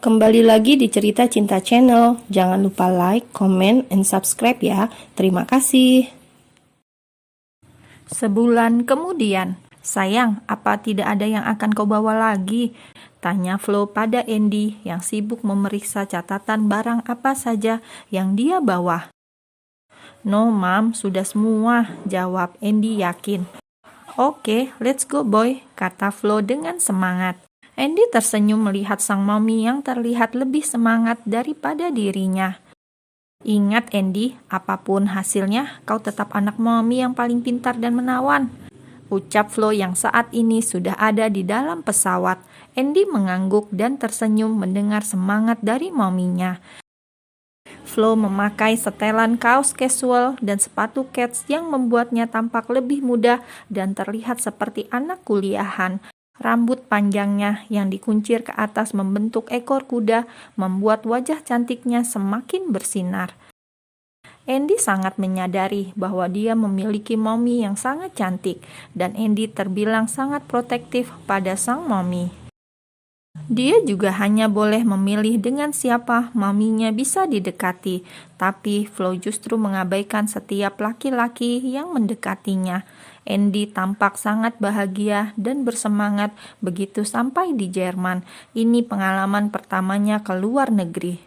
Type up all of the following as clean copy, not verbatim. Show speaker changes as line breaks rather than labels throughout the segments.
Kembali lagi di Cerita Cinta Channel. Jangan lupa like, comment, and subscribe ya. Terima kasih.
Sebulan kemudian, sayang, apa tidak ada yang akan kau bawa lagi? Tanya Flo pada Andy yang sibuk memeriksa catatan barang apa saja yang dia bawa. No, Mam, sudah semua, jawab Andy yakin. Oke, let's go boy, kata Flo dengan semangat. Andy tersenyum melihat sang mami yang terlihat lebih semangat daripada dirinya. Ingat Andy, apapun hasilnya, kau tetap anak mami yang paling pintar dan menawan. Ucap Flo yang saat ini sudah ada di dalam pesawat. Andy mengangguk dan tersenyum mendengar semangat dari maminya. Flo memakai setelan kaos casual dan sepatu kets yang membuatnya tampak lebih muda dan terlihat seperti anak kuliahan. Rambut panjangnya yang dikuncir ke atas membentuk ekor kuda membuat wajah cantiknya semakin bersinar. Andy sangat menyadari bahwa dia memiliki mami yang sangat cantik dan Andy terbilang sangat protektif pada sang mami. Dia juga hanya boleh memilih dengan siapa maminya bisa didekati, tapi Flo justru mengabaikan setiap laki-laki yang mendekatinya. Andy tampak sangat bahagia dan bersemangat begitu sampai di Jerman. Ini pengalaman pertamanya ke luar negeri.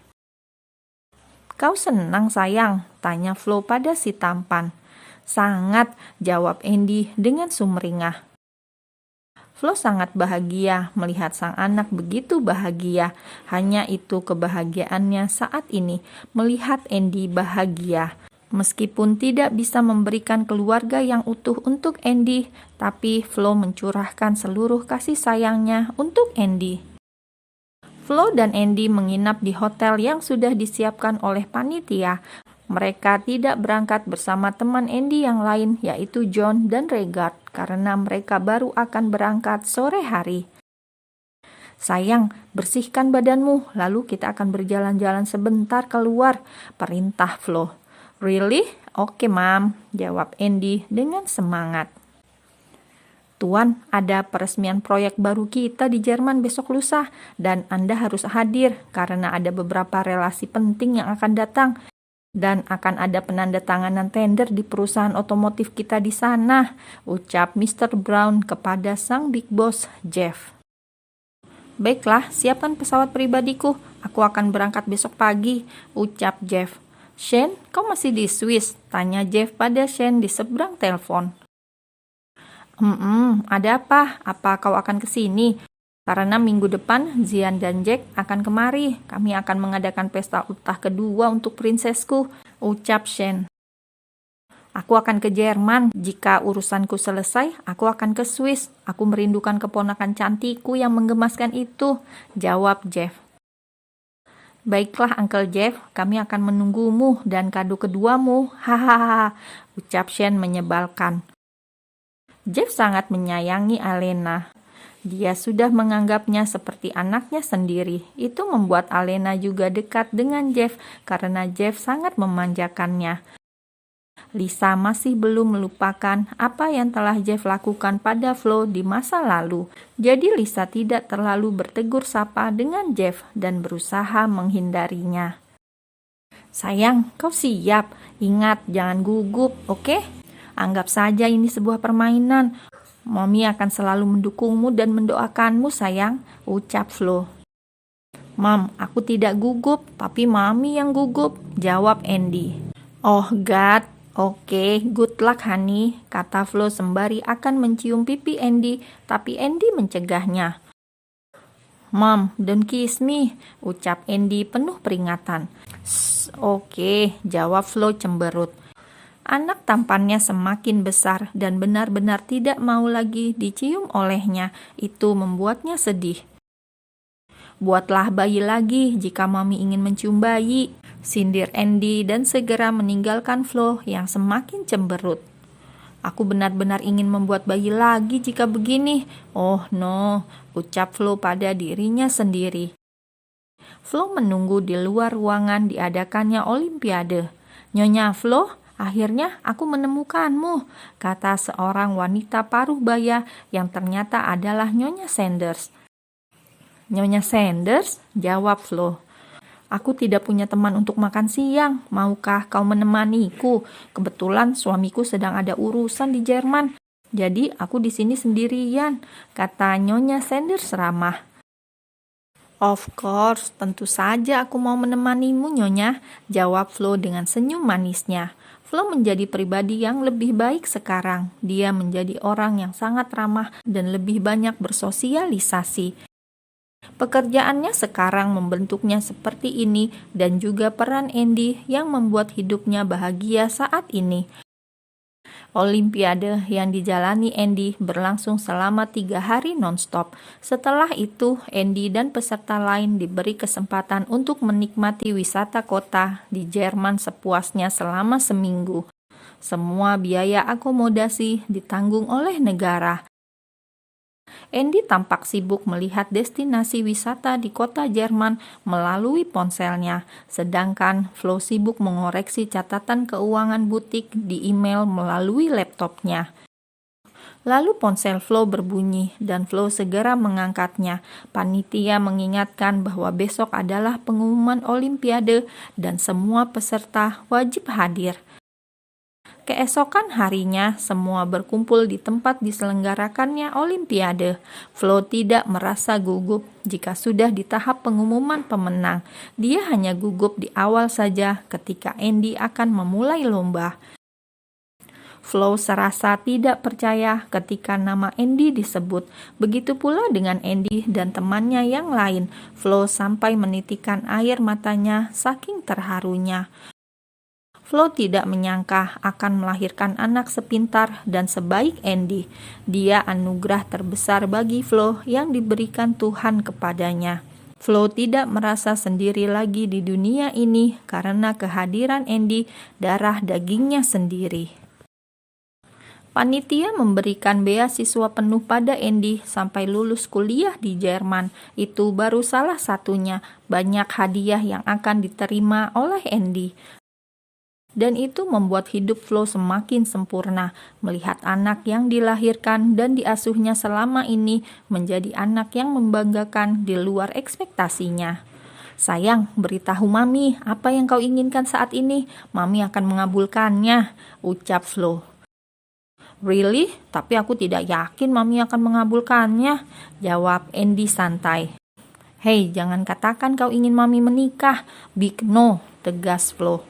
Kau senang sayang? Tanya Flo pada si tampan. Sangat, jawab Andy dengan sumringah. Flo sangat bahagia melihat sang anak begitu bahagia. Hanya itu kebahagiaannya saat ini, melihat Andy bahagia. Meskipun tidak bisa memberikan keluarga yang utuh untuk Andy, tapi Flo mencurahkan seluruh kasih sayangnya untuk Andy. Flo dan Andy menginap di hotel yang sudah disiapkan oleh panitia. Mereka tidak berangkat bersama teman Andy yang lain, yaitu John dan Regard, karena mereka baru akan berangkat sore hari. Sayang, bersihkan badanmu, lalu kita akan berjalan-jalan sebentar keluar, perintah Flo. Really? Oke, Mam, jawab Andy dengan semangat. Tuan, ada peresmian proyek baru kita di Jerman besok lusa, dan Anda harus hadir karena ada beberapa relasi penting yang akan datang. Dan akan ada penandatanganan tender di perusahaan otomotif kita di sana, ucap Mr. Brown kepada sang big boss, Jeff. Baiklah, siapkan pesawat pribadiku, aku akan berangkat besok pagi, ucap Jeff. Shane, kau masih di Swiss? Tanya Jeff pada Shane di seberang telepon. Ada apa? Apa kau akan ke sini? Karena minggu depan Zian dan Jack akan kemari. Kami akan mengadakan pesta ultah kedua untuk prinsesku, ucap Shane. Aku akan ke Jerman. Jika urusanku selesai, aku akan ke Swiss. Aku merindukan keponakan cantikku yang menggemaskan itu, jawab Jeff. Baiklah Uncle Jeff, kami akan menunggumu dan kado keduamu, hahaha, ucap Shane menyebalkan. Jeff sangat menyayangi Alena. Dia sudah menganggapnya seperti anaknya sendiri. Itu membuat Alena juga dekat dengan Jeff karena Jeff sangat memanjakannya. Lisa masih belum melupakan apa yang telah Jeff lakukan pada Flo di masa lalu. Jadi Lisa tidak terlalu bertegur sapa dengan Jeff dan berusaha menghindarinya. Sayang, kau siap? Ingat, jangan gugup, oke? Anggap saja ini sebuah permainan. Mami akan selalu mendukungmu dan mendoakanmu sayang, ucap Flo. Mam, aku tidak gugup, tapi Mami yang gugup, jawab Andy. Oh God, oke, good luck honey, kata Flo sembari akan mencium pipi Andy, tapi Andy mencegahnya. Mom, don't kiss me, ucap Andy penuh peringatan. Oke, jawab Flo cemberut. Anak tampannya semakin besar dan benar-benar tidak mau lagi dicium olehnya. Itu membuatnya sedih. Buatlah bayi lagi jika Mami ingin mencium bayi, sindir Andy dan segera meninggalkan Flo yang semakin cemberut. Aku benar-benar ingin membuat bayi lagi jika begini. Oh no, ucap Flo pada dirinya sendiri. Flo menunggu di luar ruangan diadakannya Olimpiade. Nyonya Flo, akhirnya aku menemukanmu, kata seorang wanita paruh baya yang ternyata adalah Nyonya Sanders. Nyonya Sanders, jawab Flo. Aku tidak punya teman untuk makan siang. Maukah kau menemaniku? Kebetulan suamiku sedang ada urusan di Jerman. Jadi aku di sini sendirian, kata Nyonya Sanders ramah. Of course, tentu saja aku mau menemanimu, Nyonya, jawab Flo dengan senyum manisnya. Flo menjadi pribadi yang lebih baik sekarang. Dia menjadi orang yang sangat ramah dan lebih banyak bersosialisasi. Pekerjaannya sekarang membentuknya seperti ini dan juga peran Andy yang membuat hidupnya bahagia saat ini. Olimpiade yang dijalani Andy berlangsung selama 3 hari non-stop. Setelah itu, Andy dan peserta lain diberi kesempatan untuk menikmati wisata kota di Jerman sepuasnya selama seminggu. Semua biaya akomodasi ditanggung oleh negara. Andy tampak sibuk melihat destinasi wisata di kota Jerman melalui ponselnya, sedangkan Flo sibuk mengoreksi catatan keuangan butik di email melalui laptopnya. Lalu ponsel Flo berbunyi dan Flo segera mengangkatnya. Panitia mengingatkan bahwa besok adalah pengumuman Olimpiade dan semua peserta wajib hadir. Keesokan harinya, semua berkumpul di tempat diselenggarakannya Olimpiade. Flo tidak merasa gugup jika sudah di tahap pengumuman pemenang. Dia hanya gugup di awal saja ketika Andy akan memulai lomba. Flo serasa tidak percaya ketika nama Andy disebut. Begitu pula dengan Andy dan temannya yang lain. Flo sampai menitikkan air matanya saking terharunya. Flo tidak menyangka akan melahirkan anak sepintar dan sebaik Andy. Dia anugerah terbesar bagi Flo yang diberikan Tuhan kepadanya. Flo tidak merasa sendiri lagi di dunia ini karena kehadiran Andy, darah dagingnya sendiri. Panitia memberikan beasiswa penuh pada Andy sampai lulus kuliah di Jerman. Itu baru salah satunya. Banyak hadiah yang akan diterima oleh Andy. Dan itu membuat hidup Flo semakin sempurna. Melihat anak yang dilahirkan dan diasuhnya selama ini menjadi anak yang membanggakan di luar ekspektasinya. Sayang, beritahu Mami apa yang kau inginkan saat ini. Mami akan mengabulkannya, ucap Flo. Really? Tapi aku tidak yakin Mami akan mengabulkannya, jawab Andy santai. Hei, jangan katakan kau ingin Mami menikah. Big no, tegas Flo.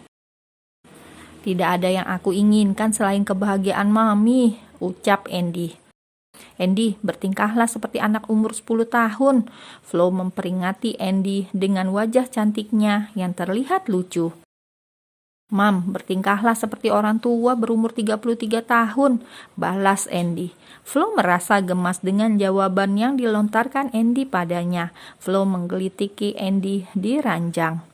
Tidak ada yang aku inginkan selain kebahagiaan Mami, ucap Andy. Andy, bertingkahlah seperti anak umur 10 tahun. Flo memperingati Andy dengan wajah cantiknya yang terlihat lucu. Mam, bertingkahlah seperti orang tua berumur 33 tahun, balas Andy. Flo merasa gemas dengan jawaban yang dilontarkan Andy padanya. Flo menggelitiki Andy di ranjang.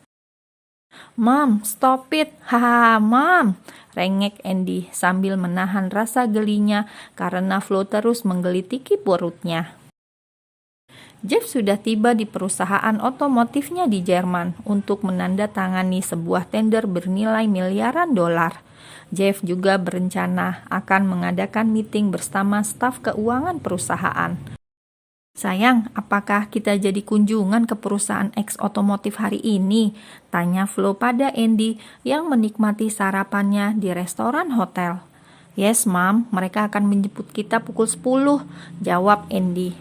Mam, stop it, haha, Mam, rengek Andy sambil menahan rasa gelinya karena Flo terus menggelitiki perutnya. Jeff sudah tiba di perusahaan otomotifnya di Jerman untuk menandatangani sebuah tender bernilai miliaran dolar. Jeff juga berencana akan mengadakan meeting bersama staf keuangan perusahaan. Sayang, apakah kita jadi kunjungan ke perusahaan X otomotif hari ini? Tanya Flo pada Andy yang menikmati sarapannya di restoran hotel. Yes, Mom, mereka akan menjemput kita pukul 10, jawab Andy.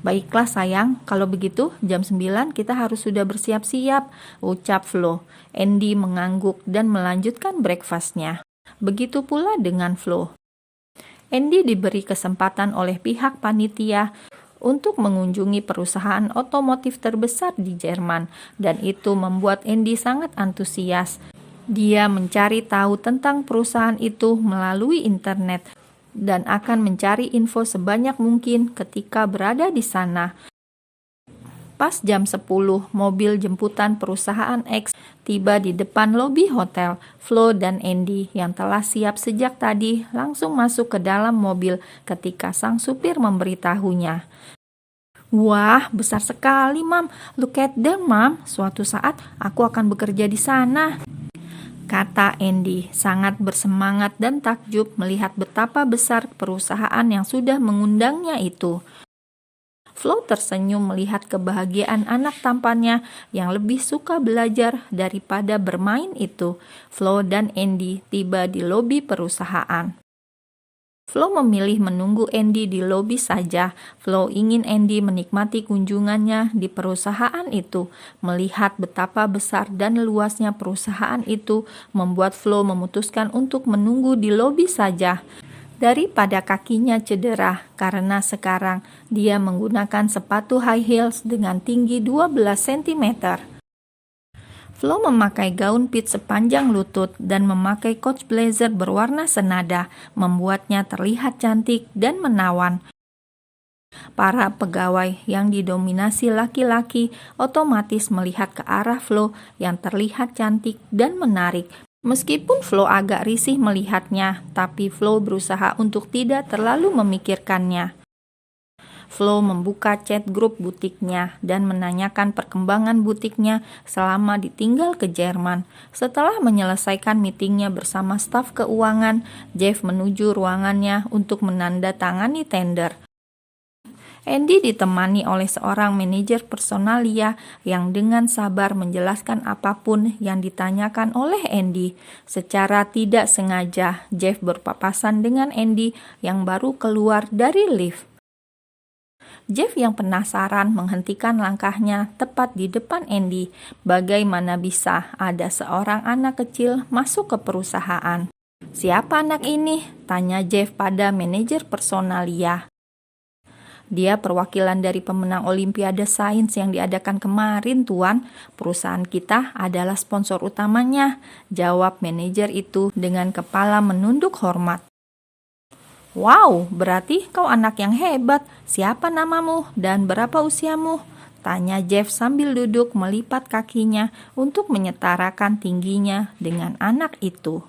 Baiklah sayang, kalau begitu jam 9 kita harus sudah bersiap-siap, ucap Flo. Andy mengangguk dan melanjutkan breakfast-nya. Begitu pula dengan Flo. Andy diberi kesempatan oleh pihak panitia untuk mengunjungi perusahaan otomotif terbesar di Jerman, dan itu membuat Andy sangat antusias. Dia mencari tahu tentang perusahaan itu melalui internet dan akan mencari info sebanyak mungkin ketika berada di sana. Pas jam 10, mobil jemputan perusahaan X tiba di depan lobi hotel. Flo dan Andy yang telah siap sejak tadi langsung masuk ke dalam mobil ketika sang supir memberitahunya. Wah, besar sekali, Mam. Look at them, Mam. Suatu saat aku akan bekerja di sana, kata Andy, sangat bersemangat dan takjub melihat betapa besar perusahaan yang sudah mengundangnya itu. Flo tersenyum melihat kebahagiaan anak tampannya yang lebih suka belajar daripada bermain itu. Flo dan Andy tiba di lobi perusahaan. Flo memilih menunggu Andy di lobi saja. Flo ingin Andy menikmati kunjungannya di perusahaan itu. Melihat betapa besar dan luasnya perusahaan itu membuat Flo memutuskan untuk menunggu di lobi saja daripada kakinya cedera, karena sekarang dia menggunakan sepatu high heels dengan tinggi 12 cm. Flo memakai gaun pit sepanjang lutut dan memakai coach blazer berwarna senada, membuatnya terlihat cantik dan menawan. Para pegawai yang didominasi laki-laki otomatis melihat ke arah Flo yang terlihat cantik dan menarik. Meskipun Flo agak risih melihatnya, tapi Flo berusaha untuk tidak terlalu memikirkannya. Flo membuka chat grup butiknya dan menanyakan perkembangan butiknya selama ditinggal ke Jerman. Setelah menyelesaikan meetingnya bersama staf keuangan, Jeff menuju ruangannya untuk menandatangani tender. Andy ditemani oleh seorang manajer personalia yang dengan sabar menjelaskan apapun yang ditanyakan oleh Andy. Secara tidak sengaja, Jeff berpapasan dengan Andy yang baru keluar dari lift. Jeff yang penasaran menghentikan langkahnya tepat di depan Andy. Bagaimana bisa ada seorang anak kecil masuk ke perusahaan? "Siapa anak ini?" tanya Jeff pada manajer personalia. "Dia perwakilan dari pemenang Olimpiade Sains yang diadakan kemarin, Tuan. Perusahaan kita adalah sponsor utamanya," jawab manajer itu dengan kepala menunduk hormat. "Wow, berarti kau anak yang hebat. Siapa namamu dan berapa usiamu?" tanya Jeff sambil duduk melipat kakinya untuk menyetarakan tingginya dengan anak itu.